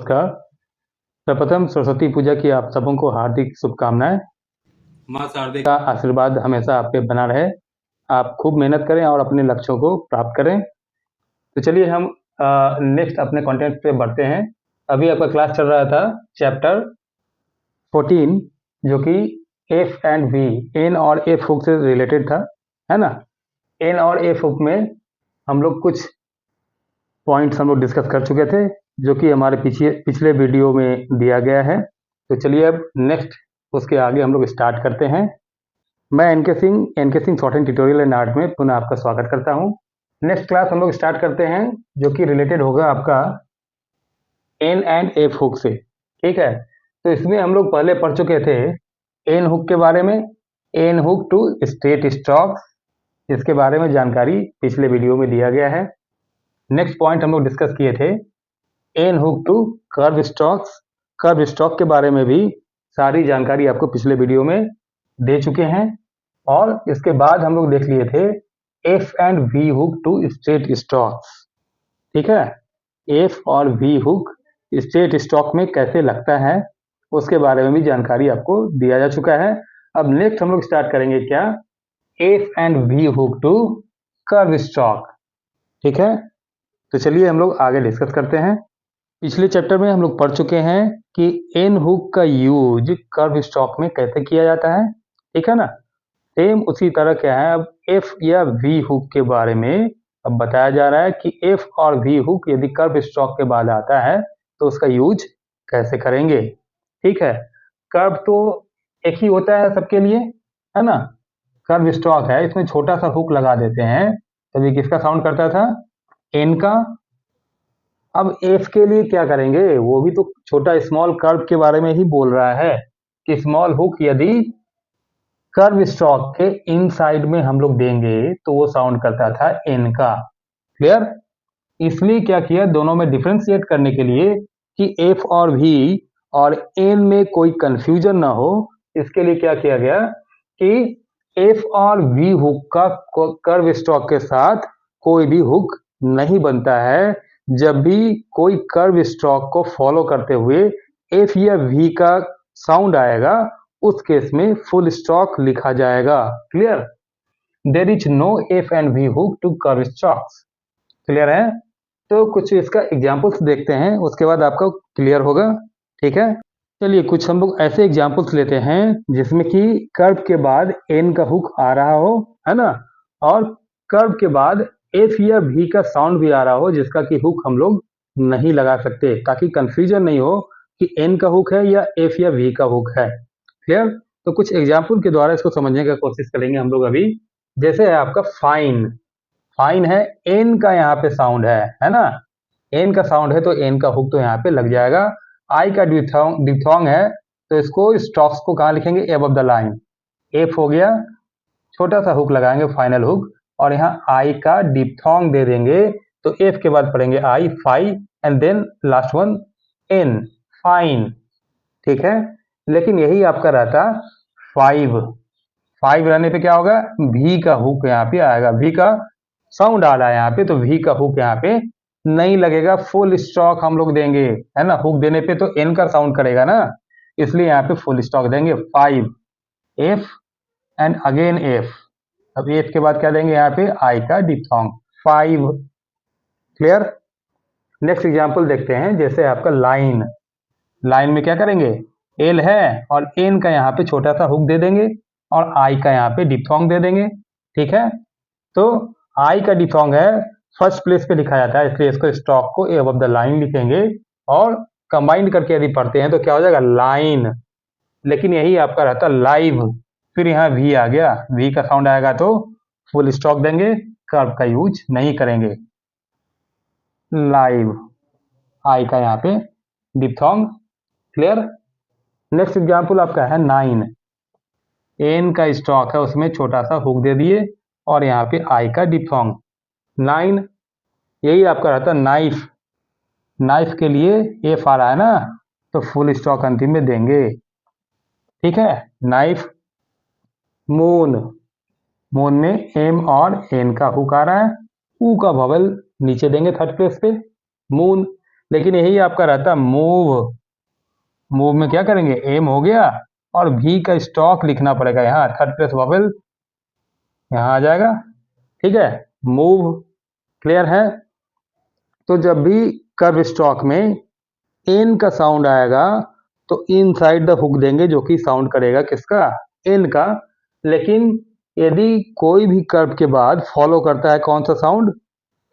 नमस्कार। सर्वप्रथम सरस्वती पूजा की आप सबों को हार्दिक शुभकामनाएं। माँ शारदे का आशीर्वाद हमेशा आप पे बना रहे। आप खूब मेहनत करें और अपने लक्ष्यों को प्राप्त करें। तो चलिए हम नेक्स्ट अपने कंटेंट पे बढ़ते हैं। अभी आपका क्लास चल रहा था चैप्टर 14 जो कि एफ एंड वी, एन और एफ हुक से रिलेटेड था, है ना। एन और एफ हुक में हम लोग कुछ पॉइंट्स हम लोग डिस्कस कर चुके थे जो कि हमारे पिछले वीडियो में दिया गया है। तो चलिए अब नेक्स्ट उसके आगे हम लोग स्टार्ट करते हैं। मैं N K Singh short hand tutorial and art में पुनः आपका स्वागत करता हूं। नेक्स्ट क्लास हम लोग स्टार्ट करते हैं जो कि रिलेटेड होगा आपका एन एंड एफ हुक से, ठीक है। तो इसमें हम लोग पहले पढ़ चुके थे एन हुक के बारे में, N hook to straight stroke, इसके बारे में जानकारी पिछले वीडियो में दिया गया है। नेक्स्ट पॉइंट हम लोग डिस्कस किए थे N hook to curve strokes. Curve stroke के बारे में भी सारी जानकारी आपको पिछले वीडियो में दे चुके हैं। और इसके बाद हम लोग देख लिए थे F and V hook to straight strokes, ठीक है। एफ और वी हुक स्ट्रेट स्ट्रोक में कैसे लगता है उसके बारे में भी जानकारी आपको दिया जा चुका है। अब नेक्स्ट हम लोग स्टार्ट करेंगे क्या, F and V hook to curve stroke, ठीक है। तो चलिए हम लोग आगे डिस्कस करते हैं। पिछले चैप्टर में हम लोग पढ़ चुके हैं कि एन हुक का यूज कर्व स्ट्रोक में कैसे किया जाता है, ठीक है ना। सेम उसी तरह क्या है अब एफ या वी हुक के बारे में अब बताया जा रहा है कि एफ और वी हुक यदि कर्व स्ट्रोक के बाद आता है तो उसका यूज कैसे करेंगे, ठीक है। कर्व तो एक ही होता है सबके लिए, है ना। कर्व स्ट्रोक है, इसमें छोटा सा हुक लगा देते हैं तभी किसका साउंड करता था, एन का। अब एफ के लिए क्या करेंगे, वो भी तो छोटा स्मॉल कर्व के बारे में ही बोल रहा है कि स्मॉल हुक यदि कर्व स्ट्रोक के इनसाइड में हम लोग देंगे तो वो साउंड करता था एन का। क्लियर। इसलिए क्या किया, दोनों में डिफरेंशिएट करने के लिए कि एफ और वी और एन में कोई कंफ्यूजन ना हो, इसके लिए क्या किया गया कि एफ और वी हुक का कर्व स्ट्रोक के साथ कोई भी हुक नहीं बनता है। जब भी कोई कर्व स्ट्रोक को फॉलो करते हुए एफ या वी का साउंड आएगा उस केस में फुल स्टॉप लिखा जाएगा। Clear. There is no F and V hook to curve strokes. Clear है। तो कुछ इसका एग्जांपल्स देखते हैं, उसके बाद आपका क्लियर होगा, ठीक है। चलिए कुछ हम लोग ऐसे एग्जांपल्स लेते हैं जिसमें कि कर्व के बाद एन का हुक आ रहा हो, है ना, और कर्व के बाद एफ या वी का साउंड भी आ रहा हो जिसका कि हुक हम लोग नहीं लगा सकते, ताकि कंफ्यूजन नहीं हो कि एन का हुक है या एफ या वी का हुक है। क्लियर। तो कुछ एग्जाम्पल के द्वारा इसको समझने का कोशिश करेंगे हम लोग अभी। जैसे है आपका फाइन, फाइन है, एन का यहाँ पे साउंड है ना। एन का साउंड है तो एन का हुक तो यहाँ पे लग जाएगा। आई का डिप्थोंग है तो इसको स्ट्रोक्स को कहाँ लिखेंगे, एबव द लाइन। एफ हो गया, छोटा सा हुक लगाएंगे फाइनल हुक, और यहाँ आई का डिप्थोंग दे देंगे तो एफ के बाद पढ़ेंगे I, fi, and then last one N, fine, ठीक है। लेकिन यही आपका रहता फाइव, फाइव रहने पे क्या होगा, भी का हुक यहाँ पे आएगा, भी का साउंड आ रहा है यहाँ पे तो भी का हुक यहाँ पे नहीं लगेगा, फुल स्टॉक हम लोग देंगे, है ना। हुक देने पे तो एन का साउंड करेगा ना, इसलिए यहाँ पे फुल स्टॉक देंगे, five, F and again F. अब एफ के बाद क्या देंगे यहाँ पे, आई का diphthong, five. Clear. Next example देखते हैं, जैसे आपका लाइन, लाइन में क्या करेंगे, एल है और एन का यहाँ पे छोटा सा हुक दे देंगे और आई का यहाँ पे डिप्थोंग दे देंगे, ठीक है। तो आई का डिप्थोंग है, फर्स्ट प्लेस पे लिखा जाता है, इसलिए इसको स्टॉक को ए अबव द लाइन लिखेंगे और कंबाइंड करके यदि पढ़ते हैं तो क्या हो जाएगा, लाइन। लेकिन यही आपका रहता लाइव। फिर यहाँ वी आ गया, वी का साउंड आएगा तो फुल स्टॉक देंगे, कर्व का यूज नहीं करेंगे, लाइव, आई का यहाँ पे डिप्थोंग। क्लियर। नेक्स्ट एग्जाम्पल आपका है नाइन, एन का स्टॉक है उसमें छोटा सा हुक दे दिए और यहाँ पे आई का डिप्थोंग, नाइन। यही आपका रहता नाइफ, नाइफ के लिए एफ आ रहा है ना तो फुल स्टॉक अंतिम में देंगे, ठीक है, नाइफ। मून, मून में एम और एन का हुक आ रहा है, ऊ का वॉवेल नीचे देंगे थर्ड प्लेस पे, मून। लेकिन यही आपका रहता मूव। मूव में क्या करेंगे, एम हो गया और भी का स्टॉक लिखना पड़ेगा, यहाँ थर्ड प्लेस वॉवेल यहाँ आ जाएगा। ठीक है, मूव। क्लियर है। तो जब भी कर्व स्टॉक में एन का साउंड आएगा तो इनसाइड द हुक देंगे, जो कि साउंड करेगा किसका, एन का। लेकिन यदि कोई भी कर्व के बाद फॉलो करता है कौन सा साउंड,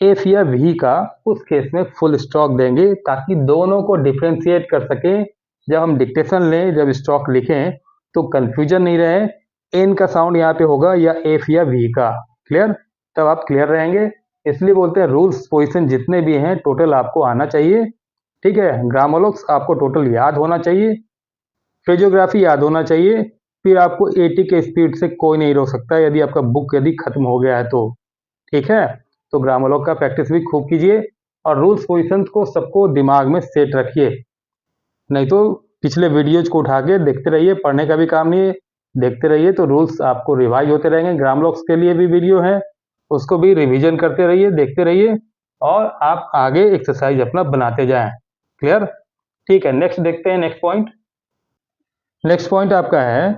एफ या वी का, उस केस में फुल स्टॉक देंगे ताकि दोनों को डिफ्रेंशिएट कर सके। जब हम डिक्टेशन लें, जब स्टॉक लिखें तो कंफ्यूजन नहीं रहे, एन का साउंड यहाँ पे होगा या एफ या वी का। क्लियर, तब आप क्लियर रहेंगे। इसलिए बोलते हैं रूल्स पोजिशन जितने भी हैं टोटल आपको आना चाहिए। ठीक है, ग्रामोलॉग्स आपको टोटल याद होना चाहिए, फिजियोग्राफी याद होना चाहिए, फिर आपको 80 के स्पीड से कोई नहीं रोक सकता यदि आपका बुक यदि खत्म हो गया है तो। ठीक है, तो ग्रामोलॉग का प्रैक्टिस भी खूब कीजिए और रूल्स पोजिशंस को सबको दिमाग में सेट रखिए, नहीं तो पिछले वीडियोज को उठा के देखते रहिए, पढ़ने का भी काम नहीं है, देखते रहिए तो रूल्स आपको रिवाइज होते रहेंगे। ग्रामोलॉग्स के लिए भी वीडियो है, उसको भी रिवीजन करते रहिए, देखते रहिए और आप आगे एक्सरसाइज अपना बनाते जाएं। क्लियर। ठीक है, नेक्स्ट देखते हैं, नेक्स्ट पॉइंट। नेक्स्ट पॉइंट आपका है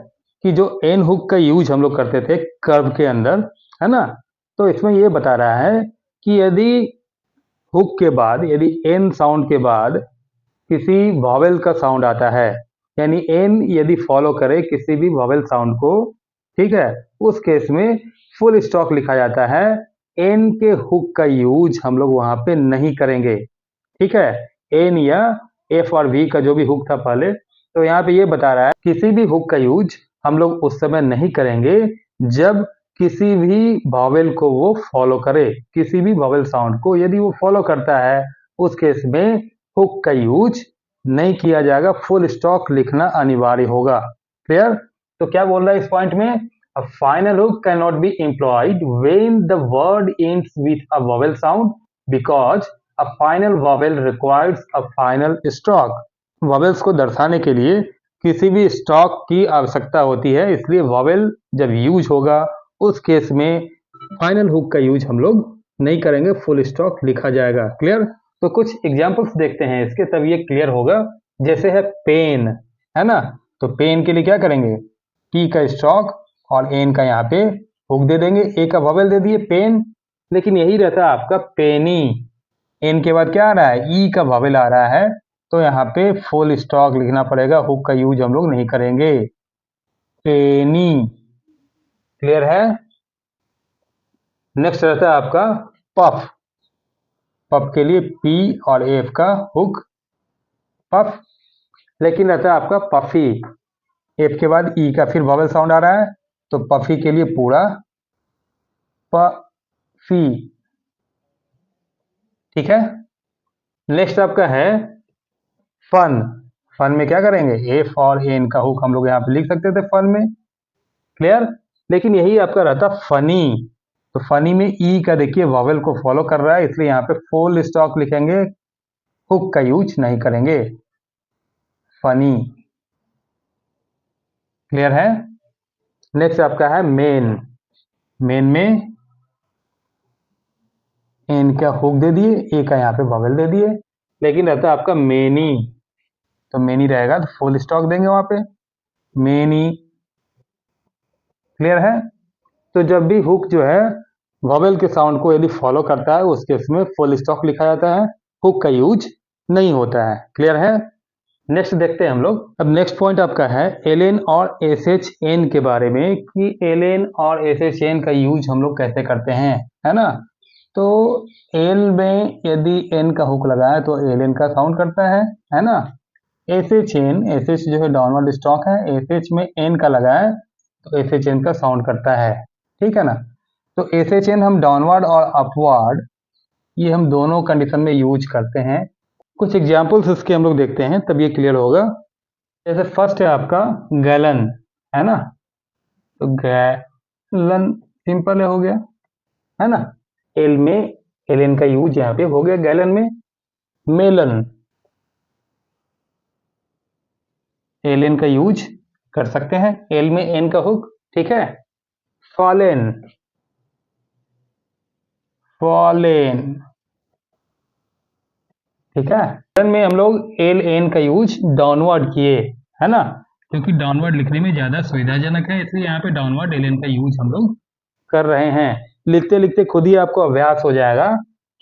कि जो एन हुक का यूज हम लोग करते थे कर्व के अंदर, है ना, तो इसमें ये बता रहा है कि यदि हुक के बाद, यदि एन साउंड के बाद किसी वॉवेल का साउंड आता है, यानी एन यदि फॉलो करे किसी भी वॉवेल साउंड को, ठीक है, उस केस में फुल स्टॉप लिखा जाता है। एन के हुक का यूज हम लोग वहां पे नहीं करेंगे। ठीक है, एन या एफ और वी का जो भी हुक था पहले, तो यहाँ पे ये बता रहा है किसी भी हुक का यूज हम लोग उस समय नहीं करेंगे जब किसी भी वॉवेल को वो फॉलो करे, किसी भी वॉवेल साउंड को यदि वो फॉलो करता है उस केस में हुक का यूज नहीं किया जाएगा, फुल स्टॉप लिखना अनिवार्य होगा। क्लियर। तो क्या बोल रहा है इस पॉइंट में, a final hook can not be employed when the word ends with a vowel sound because a final vowel requires a final stock. Vowels को दर्शाने के लिए किसी भी स्टॉक की आवश्यकता होती है, इसलिए वॉवेल जब यूज होगा उस केस में फाइनल हुक का यूज हम लोग नहीं करेंगे, फुल स्टॉक लिखा जाएगा। क्लियर। तो कुछ एग्जांपल्स देखते हैं इसके, तब ये क्लियर होगा। जैसे है पेन, है ना, तो पेन के लिए क्या करेंगे, पी का स्टॉक और एन का यहाँ पे हुक दे देंगे, ए का वॉवेल दे दिए पेन। लेकिन यही रहता है आपका पेनी, एन के बाद क्या आ रहा है, ई का वॉवेल आ रहा है, तो यहाँ पे फुल स्टॉक लिखना पड़ेगा, हुक का यूज हम लोग नहीं करेंगे। पेनी। क्लियर है। नेक्स्ट रहता है आपका पफ। पफ के लिए पी और एफ का हुक पफ, लेकिन रहता है आपका पफी, एफ के बाद ई का फिर वॉवेल साउंड आ रहा है, तो पफी के लिए पूरा पफी। ठीक है। नेक्स्ट आपका है फन। फन में क्या करेंगे, एफ और एन का हुक हम लोग यहाँ पे लिख सकते थे फन में। क्लियर। लेकिन यही आपका रहता फनी, तो फनी में ई का देखिए वॉवेल को फॉलो कर रहा है, इसलिए यहाँ पे फुल स्टॉप लिखेंगे, हुक का यूज नहीं करेंगे। फनी। क्लियर है। नेक्स्ट आपका है मेन। मेन में एन का हुक दे दिए, ए का यहाँ पे वॉवेल दे दिए, लेकिन रहता है आपका मेनी, तो मेनी रहेगा तो फुल स्टॉप देंगे वहां पे, मेनी। क्लियर है। तो जब भी हुक जो है वॉवेल के साउंड को यदि फॉलो करता है उस केस में फुल स्टॉप लिखा जाता है, हुक का यूज नहीं होता है। क्लियर है। नेक्स्ट देखते हैं हम लोग। अब नेक्स्ट पॉइंट आपका है एलएन और एसएचएन के बारे में, कि एलएन और एसएचएन का यूज हम लोग कैसे करते हैं, है ना। तो एल में यदि एन का हुक लगा है तो एलएन का साउंड करता है ना। एसएचएन, एसएच जो है डाउनवर्ड स्टॉक है, एसएच में एन का लगा है तो एसएचएन का साउंड करता है। ठीक है ना। तो एसएचएन हम डाउनवर्ड और अपवर्ड ये हम दोनों कंडीशन में यूज करते हैं। कुछ एग्जाम्पल्स इसके हम लोग देखते हैं तब ये क्लियर होगा। जैसे फर्स्ट है आपका गैलन, है ना, तो गैलन सिंपल है, हो गया, है ना। एल में एलन का यूज यहाँ पे हो गया गैलन में। मेलन, एलन का यूज कर सकते हैं, एल में एन का हुक। ठीक है। Fallen, fallen. ठीक है। रन में हम लोग एल एन का यूज डाउनवर्ड किए, है ना, क्योंकि डाउनवर्ड लिखने में ज्यादा सुविधाजनक है, इसलिए यहाँ पे डाउनवर्ड एल एन का यूज हम लोग कर रहे हैं। लिखते लिखते खुद ही आपको अभ्यास हो जाएगा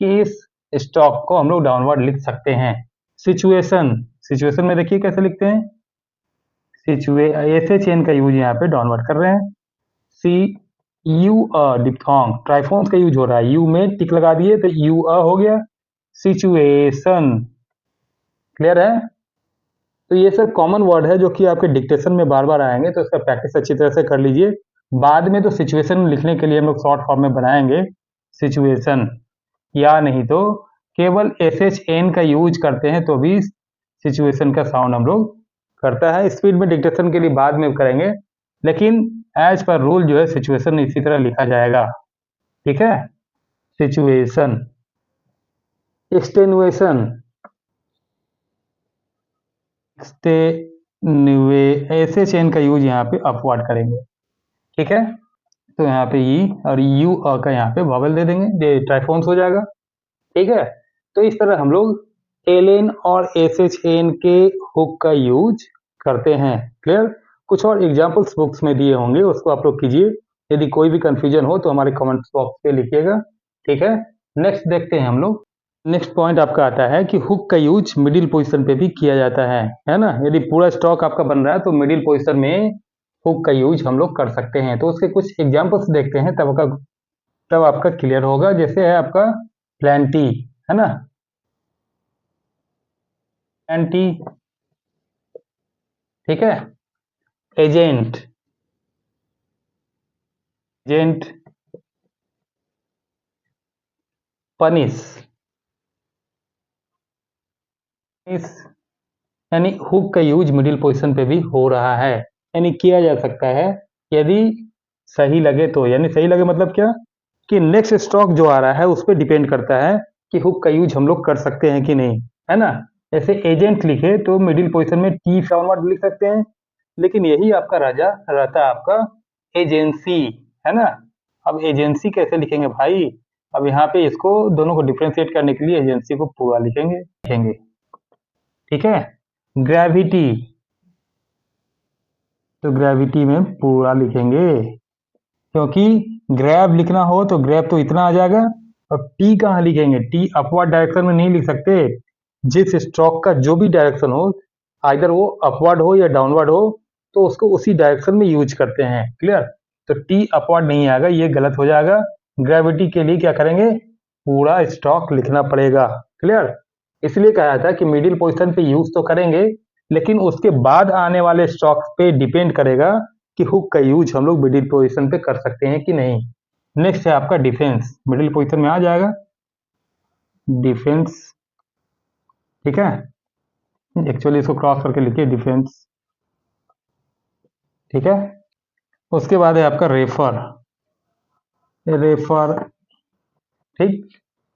कि इस स्टॉक को हम लोग डाउनवर्ड लिख सकते हैं। सिचुएशन, सिचुएशन में देखिए कैसे लिखते हैं, ऐसे चेन का यूज यहाँ पे डाउनवर्ड कर रहे हैं। सी यू डिप्थोंग, ट्राइफॉन्स का यूज हो रहा है, यू में टिक लगा दिए तो यू हो गया। सिचुएशन, क्लियर है। तो ये सब कॉमन वर्ड है जो कि आपके डिक्टेशन में बार बार आएंगे, तो इसका प्रैक्टिस अच्छी तरह से कर लीजिए। बाद में तो सिचुएशन लिखने के लिए हम लोग शॉर्ट फॉर्म में बनाएंगे सिचुएशन, या नहीं तो केवल एस एच एन का यूज करते हैं तो भी सिचुएशन का साउंड हम लोग करता है। स्पीड में डिक्टेशन के लिए बाद में करेंगे, लेकिन एज पर रूल जो है सिचुएशन इसी तरह लिखा जाएगा, ठीक है। सिचुएशन। एक्सटेनुएशन, ऐसे चेन का यूज यहाँ पे अपवर्ड करेंगे, ठीक है। तो यहाँ पे ई और यू का यहाँ पे वॉवेल दे देंगे, ट्राइफोन्स हो जाएगा, ठीक है। तो इस तरह हम लोग एल एन और एस एच एन के हुक का यूज करते हैं, क्लियर। कुछ और एग्जाम्पल्स बुक्स में दिए होंगे, उसको आप लोग कीजिए। यदि कोई भी कंफ्यूजन हो तो हमारे कमेंट बॉक्स पे लिखिएगा, ठीक है। नेक्स्ट देखते हैं हम लोग। नेक्स्ट पॉइंट आपका आता है कि हुक का यूज मिडिल पोजीशन पे भी किया जाता है ना। यदि पूरा स्टॉक आपका बन रहा है तो मिडिल पोजीशन में हुक का यूज हम लोग कर सकते हैं। तो उसके कुछ एग्जाम्पल्स देखते हैं, तब आपका क्लियर होगा। जैसे है आपका प्लेंटी, है ना, प्लेंटी, ठीक है। एजेंट, एजेंट, पनिश, यानी हुक का यूज मिडिल पोजीशन पे भी हो रहा है, यानी किया जा सकता है यदि सही लगे तो। यानी सही लगे मतलब क्या, कि नेक्स्ट स्टॉक जो आ रहा है उस पर डिपेंड करता है कि हुक का यूज हम लोग कर सकते हैं कि नहीं, है ना। जैसे एजेंट लिखे तो मिडिल पोजीशन में टी फॉर्मेट लिख सकते हैं, लेकिन यही आपका राजा रहता है आपका एजेंसी, है ना। अब एजेंसी कैसे लिखेंगे भाई, अब यहाँ पे इसको दोनों को डिफ्रेंशिएट करने के लिए एजेंसी को पूरा लिखेंगे, ठीक है। ग्रेविटी, तो ग्रेविटी में पूरा लिखेंगे, क्योंकि ग्रैब लिखना हो तो ग्रैब तो इतना आ जाएगा। और टी कहाँ लिखेंगे, टी अपवर्ड डायरेक्शन में नहीं लिख सकते। जिस स्ट्रोक का जो भी डायरेक्शन हो, आइदर वो अपवर्ड हो या डाउनवर्ड हो, तो उसको उसी डायरेक्शन में यूज करते हैं, क्लियर। तो टी अपवर्ड नहीं आएगा, ये गलत हो जाएगा। ग्रेविटी के लिए क्या करेंगे, पूरा स्ट्रोक लिखना पड़ेगा, क्लियर। इसलिए कहा था कि मिडिल पोजीशन पे यूज तो करेंगे, लेकिन उसके बाद आने वाले स्ट्रोक्स पे डिपेंड करेगा कि हुक का यूज हम लोग मिडिल पोजीशन पे कर सकते हैं कि नहीं। नेक्स्ट है आपका डिफेंस, मिडिल पोजीशन में आ जाएगा डिफेंस, ठीक है। एक्चुअली इसको क्रॉस करके लिखिए डिफेंस, ठीक है। उसके बाद है आपका रेफर, रेफर, ठीक।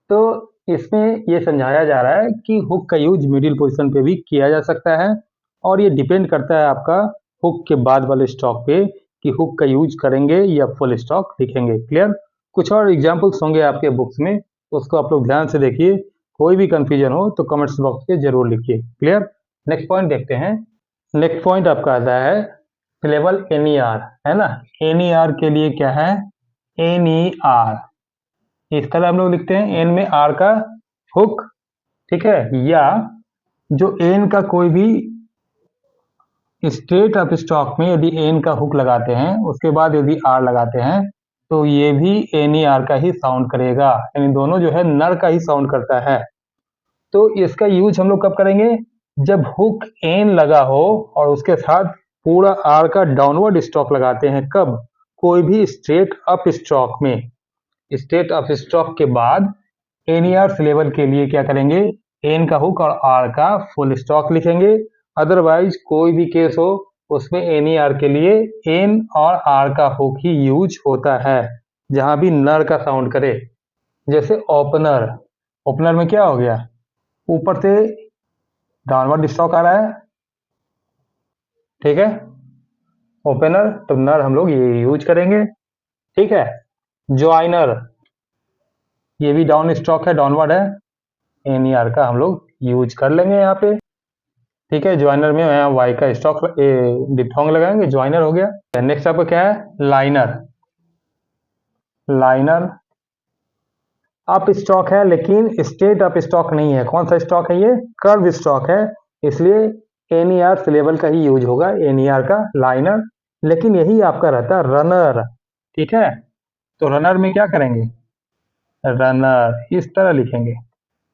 तो इसमें ये समझाया जा रहा है कि हुक का यूज मिडिल पोजीशन पे भी किया जा सकता है, और ये डिपेंड करता है आपका हुक के बाद वाले स्टॉक पे कि हुक का यूज करेंगे या फुल स्टॉक लिखेंगे, क्लियर। कुछ और एग्जांपल्स होंगे आपके बुक्स में, उसको आप लोग ध्यान से देखिए। कोई भी कंफ्यूजन हो तो कमेंट्स बॉक्स पे जरूर लिखिए, क्लियर। नेक्स्ट पॉइंट देखते हैं। नेक्स्ट पॉइंट आपका आता है सिलेबल NER, है ना। NER के लिए क्या है, NER इस तरह हम लोग लिखते हैं, एन में आर का हुक, ठीक है। या जो एन का कोई भी स्टेट ऑफ स्टॉक में यदि एन का हुक लगाते हैं, उसके बाद यदि आर लगाते हैं, तो ये भी एन ई आर का ही साउंड करेगा, यानी दोनों जो है नर का ही साउंड करता है। तो इसका यूज हम लोग कब करेंगे, जब हुक एन लगा हो और उसके साथ पूरा आर का डाउनवर्ड स्टॉक लगाते हैं। कब, कोई भी स्टेट अप स्टॉक में, स्टेट ऑफ स्टॉक के बाद NER सिलेबल के लिए क्या करेंगे, एन का हुक और आर का फुल स्टॉक लिखेंगे। अदरवाइज कोई भी केस हो उसमें NER के लिए एन और आर का हुक ही यूज होता है, जहां भी नर का साउंड करे। जैसे ओपनर, ओपनर में क्या हो गया, ऊपर से डाउनवर्ड स्टॉक आ रहा है, ठीक है। ओपनर तो नर हम लोग ये यूज करेंगे, ठीक है। ज्वाइनर, ये भी डाउन स्टॉक है, डाउनवर्ड है, NER का हम लोग यूज कर लेंगे यहाँ पे। ठीक है, ज्वाइनर में यहाँ वाई का स्टॉक डिप्थोंग लगाएंगे, ज्वाइनर हो गया। नेक्स्ट आपका क्या है, लाइनर। लाइनर अप स्टॉक है लेकिन स्ट्रेट अप स्टॉक नहीं है। कौन सा स्टॉक है ये, कर्व स्टॉक है, इसलिए एनईआर लेवल का ही यूज होगा, एनईआर का लाइनर। लेकिन यही आपका रहता है रनर। ठीक है, तो रनर में क्या करेंगे, रनर इस तरह लिखेंगे,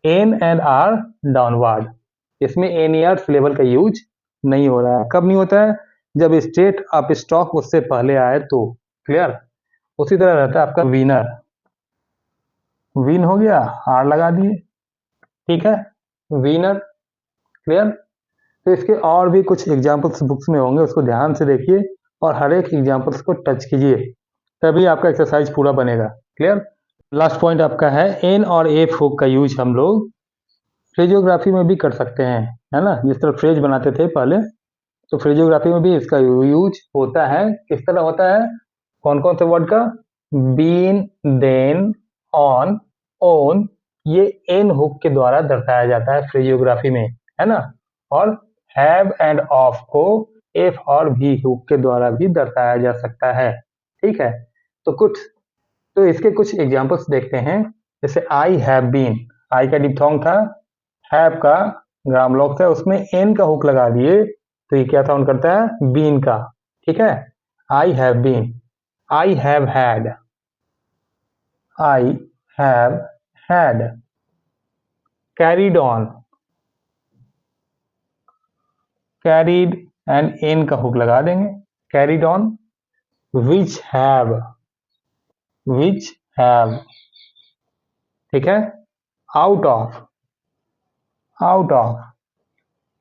एन एंड आर डाउनवर्ड। इसमें एनईआर लेवल का यूज नहीं हो रहा है। कब नहीं होता है, जब स्ट्रेट अप स्टॉक उससे पहले आए तो। क्लियर। उसी तरह रहता है आपका विनर। विन हो गया, आर लगा दिए। ठीक है, विनर। क्लियर। तो इसके और भी कुछ एग्जांपल्स बुक्स में होंगे, उसको ध्यान से देखिए और हर एक एग्जांपल्स को टच कीजिए, तभी आपका एक्सरसाइज पूरा बनेगा। क्लियर। लास्ट पॉइंट आपका है, एन और एफ हुक का यूज हम लोग फ्रेजियोग्राफी में भी कर सकते हैं, है ना। जिस तरह फ्रेज बनाते थे पहले, तो फ्रेजियोग्राफी में भी इसका यूज होता है। किस तरह होता है, कौन कौन से वर्ड का, बीन, देन, ऑन, ओन, ये एन हुक के द्वारा दर्शाया जाता है फ्रेजियोग्राफी में, है ना। और हैव एंड ऑफ को एफ और भी हुक के द्वारा भी दर्शाया जा सकता है। ठीक है, तो इसके कुछ एग्जांपल्स देखते हैं। जैसे आई हैव बीन, आई का डिप्थोंग था, हैव का ग्राम लॉक्स है, उसमें एन का हुक लगा दिए तो ये क्या साउंड करता है, बीन का। ठीक है, I have been, I have had, I have had, carried on, carried and N का हुक लगा देंगे, carried on. Which have, which have. ठीक है, out of, out of.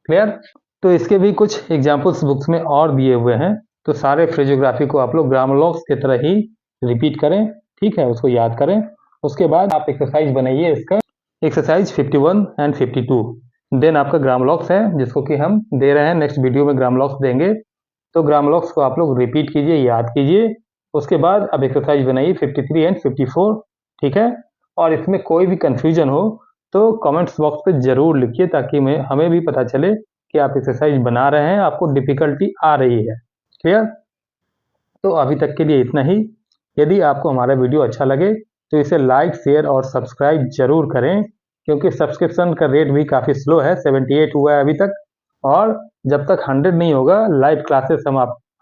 Clear. तो इसके भी कुछ एग्जांपल्स बुक्स में और दिए हुए हैं, तो सारे फ्रेजियोग्राफी को आप लोग ग्रामर लॉक्स की तरह ही रिपीट करें। ठीक है, उसको याद करें। उसके बाद आप एक्सरसाइज बनाइए इसका, एक्सरसाइज 51 एंड 52। देन आपका ग्रामर लॉक्स है जिसको कि हम दे रहे हैं, नेक्स्ट वीडियो में ग्रामर लॉक्स देंगे। तो ग्रामर लॉक्स को आप लोग रिपीट कीजिए, याद कीजिए। उसके बाद अब एक्सरसाइज बनाइए 53 एंड 54। ठीक है, और इसमें कोई भी कंफ्यूजन हो तो कमेंट्स बॉक्स पे जरूर लिखिए, ताकि हमें भी पता चले कि आप एक्सरसाइज बना रहे हैं, आपको डिफिकल्टी आ रही है। क्लियर। तो अभी तक के लिए इतना ही। यदि आपको हमारा वीडियो अच्छा लगे तो इसे लाइक, शेयर और सब्सक्राइब जरूर करें, क्योंकि सब्सक्रिप्शन का रेट भी काफ़ी स्लो है, 78 हुआ है अभी तक। और जब तक 100 नहीं होगा, लाइव क्लासेस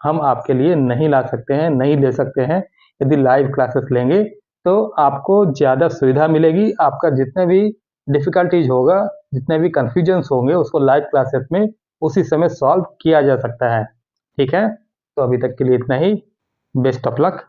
हम आपके लिए नहीं ला सकते हैं, नहीं ले सकते हैं। यदि लाइव क्लासेस लेंगे तो आपको ज़्यादा सुविधा मिलेगी, आपका जितने भी डिफ़िकल्टीज होगा, जितने भी कन्फ्यूजन्स होंगे, उसको लाइव क्लासेस में उसी समय सॉल्व किया जा सकता है। ठीक है, तो अभी तक के लिए इतना ही। Best of luck.